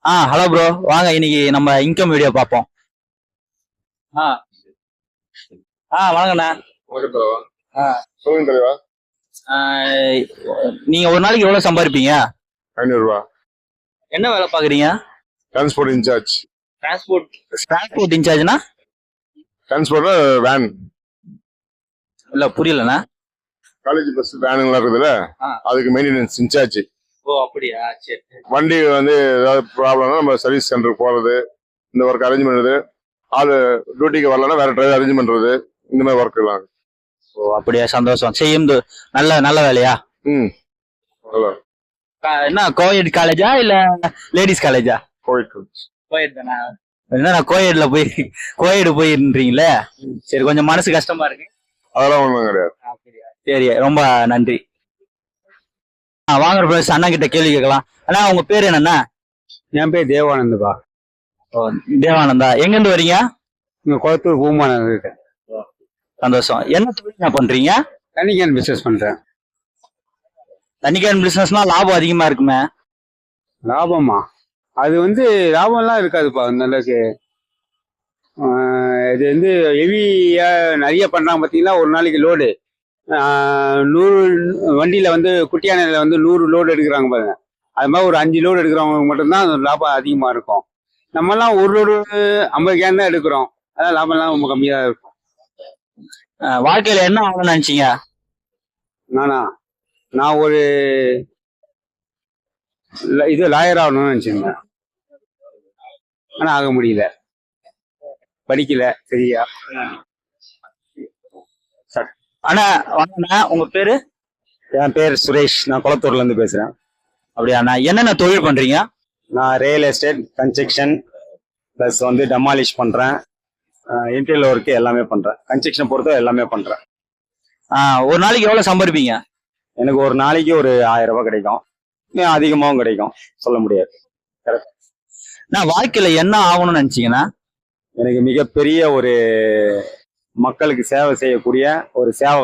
Hello bro, வாங்க இன்னைக்கு நம்ம இன்கம் வீடியோ பார்ப்போம். ஆ வணக்கண்ணா. வணக்கம் தலைவா. ஆ சொல்லுங்க தலைவா. ஆ, நீங்க ஒரு நாளைக்கு எவ்வளவு சம்பாதிப்பீங்க? 500 ரூபா. என்ன வேலை பாக்குறீங்க? Transport incharge. டிரான்ஸ்போர்ட் இன்சார்ஜ்னா? டிரான்ஸ்போர்ட் வேன், இல்ல புரியலண்ணா. காலேஜ் பஸ் வேனுங்களா இருக்குதுல்ல, ஆ. அதுக்கு மெயின்டெனன்ஸ் இன்சார்ஜ். ஓ அப்படியா, சரி. வண்டி வந்து ஏதாவது ப்ராப்ளம்னா நம்ம சர்வீஸ் சென்டருக்கு போறது, இந்த ஒர்க் அரேஞ்ச் பண்றது, ஆளு டியூட்டிக்கு வரலன்னா வேற டிரைவர் அரேஞ்ச் பண்றது, இந்த மாதிரி ஒர்க் எல்லாம். ஓ அப்படியா, சந்தோஷம். செய்யும் நல்ல நல்ல வேலையா? ம் நல்லா என்ன கோயட் காலேஜா இல்ல லேடிஸ் காலேஜா? போயிட்டு. கோயட் தானே. என்ன கோயடு போயிருந்தீங்களே, சரி கொஞ்சம் மனசு கஷ்டமா இருக்கு. அதெல்லாம் ஒண்ணும் கிடையாது. சரி, ரொம்ப நன்றி. வாங்க ஃப்ரெண்ட்ஸ், அண்ணா கிட்ட கேள்வி கேட்கலாம். அண்ணா உங்க பேர் என்னண்ணா? என் பேர் தேவானந்தப்பா. ஓ, தேவானந்தா. எங்க இருந்து வரீங்க? இங்க கோயத்தூர் பூமாநகர் இருக்கேன். சந்தோஷம். என்ன தொழில் பண்றீங்க? தனிக்கேன் பிசினஸ் பண்றேன். தனிக்கேன் பிசினஸ்னா லாபம் அதிகமா இருக்குமே? லாபமா? அது லாபம்லாம் இருக்காதுப்பா அந்த அளவுக்கு. இது ஹெவியா நிறைய பண்றாங்க பார்த்தீங்களா. ஒரு நாளைக்கு லோடு 100 வண்டியில குட்டியானையில 100 லோடு எடுக்கிறாங்க பாருங்க. அது மாதிரி ஒரு 5 லோடு எடுக்கிறவங்களுக்கு மட்டும்தான் அது லாபம் அதிகமா இருக்கும். நம்மலாம் ஒரு லோடு 50 கேன் தான் எடுக்கிறோம். அதான் லாபம்லாம் ரொம்ப கம்மியா தான் இருக்கும். வாழ்க்கையில என்ன ஆகணும்னு நினைச்சீங்க? நான் ஒரு லாயர் ஆகணும்னு நினைச்சிருந்தேன். ஆனா ஆக முடியல, படிக்கல சரியா. அண்ணா வாங்கண்ணா, உங்க பேரு? என் பேர் சுரேஷ். நான் குளத்தூர்ல இருந்து பேசுறேன். அப்படியா அண்ணா, என்னென்ன தொழில் பண்றீங்க? நான் real estate, construction plus demolish பண்றேன். இன்டீரியர் ஒர்க் எல்லாமே பண்றேன். கன்ஸ்ட்ரக்ஷன் பொறுத்த எல்லாமே பண்றேன். ஒரு நாளைக்கு எவ்வளவு சம்பாதிப்பீங்க? எனக்கு ஒரு நாளைக்கு ஒரு 1000 ரூபாய் கிடைக்கும். அதிகமாகவும் கிடைக்கும், சொல்ல முடியாது. நான் வாழ்க்கையில என்ன ஆகணும்னு நினைச்சீங்கன்னா? எனக்கு மிகப்பெரிய ஒரு மக்களுக்கு சேவை செய்யக்கூடிய ஒரு சேவை